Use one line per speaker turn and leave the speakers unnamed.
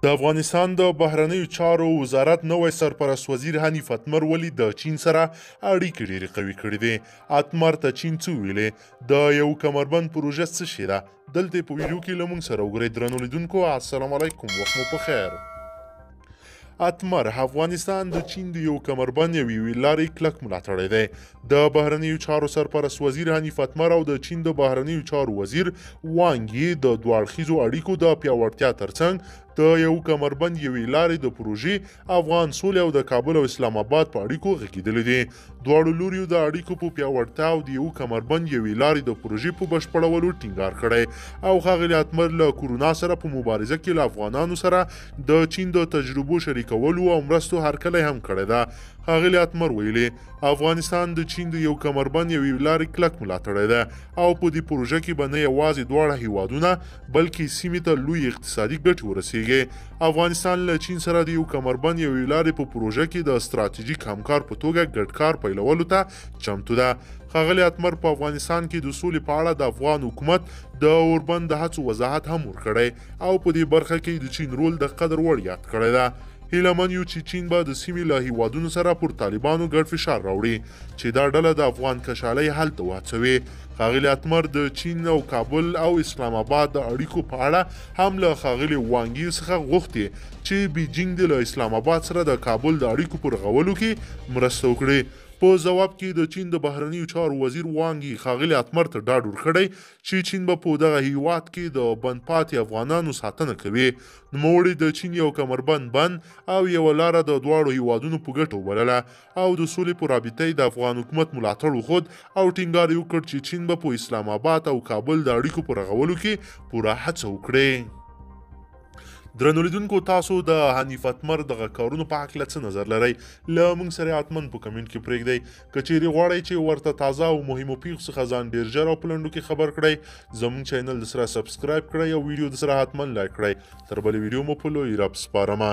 د افغانستان د بهرنیو چارو وزارت نوی سرپرست وزیر حنیف اتمر ولي د چین سره اړیکې ډېرې قوي کړې دي. اتمر ته چین څه ویلې؟ د یو کمربند پروژه څه شی ده؟ دلته په ویډیو کې له موږ سره وګورئ. درنو لیدونکو السلام علیکم، وخت مو په خیر. اتمر افغانستان د چین د یو کمربند یوې لارې کلک ملاتړی دی. د بهرنیو چارو سرپرست وزیر حنیف اتمر او د چین د بهرنیو چارو وزیر وانګ یي د دوه اړخیزو اړیکو د پیاوړتیا ترڅنګ د یو کمربند یوې لارې د پروژې افغان سولې او د کابل او اسلام آباد په اړیکو غږېدلي دي. دواړو لوریو د اړیکو په پیاوړتیا او د یو کمربند یوې لارې د پروژې په بشپړولو ټینګار کړی او ښاغلي اتمر له کورونا سره په مبارزه کې له افغانانو سره د چین د تجربو شریکولو او مرستو هرکلی هم کړی ده. ښاغلي اتمر ویلي افغانستان د چین د یو کمربند یوې لارې کلک ملاتړی ده او په دې پروژه کې به نه یوازې دواړه هیوادونه بلکې سیمې ته لوی اقتصادي ګټې ورسیږي. افغانستان له چین سره د یو کمربند یوې لارې په پروژه کې د ستراتیژیک همکار په توګه ګډ کار پیلولو ته چمتو ده. ښاغلي اتمر په افغانستان کې د سولې په اړه د افغان حکومت د اوربند د هڅو وضاحت هم ورکړی او په دې برخه کې د چین رول د قدر وړ یاد کړی ده. هیله من یو چې چین به د سیمې له هیوادونو سره پر طالبانو ګډ فشار راوړي چې دا ډله د افغان کشالۍ حل ته وهڅوي. ښاغلي اتمر د چین او کابل او اسلام آباد د اړیکو په اړه هم له ښاغلي وانګ یي څخه غوښتي چې بیجینګ له اسلام آباد سره د کابل د اړیکو په رغولو کې مرسته وکړي. په ځواب کې د چین د بهرنیو چارو وزیر وانګ یي ښاغلي اتمر ته ډاډ ورکړی چې چین به په دغه هیواد کې د بند پاتې افغانانو ساتنه کوي. نوموړي د چین یو کمربند بند او یوه لاره د دواړو هیوادونو په ګټه وبلله او د سولې په رابطه د افغان حکومت ملاتړ وښود او ټینګار یې وکړ چې چین به په اسلام آباد او کابل د اړیکو په رغولو کې پوره هڅه وکړي. درنو لیدونکو تاسو د حنیف اتمر دغه کارونو په هکله څه نظر لرئ؟ له موږ سره حتما په کمنټ کې پرېږدئ. که چیرې غواړئ چې ورته تازه او مهمو پیښو څخه ځان ډېر ژر او په لنډو کې خبر کړئ زموږ چینل د سره سبسکرایب کړئ او ویډیو د سره حتما لایک کړئ. تر بلې ویډیو مو په لوی رب سپارمه.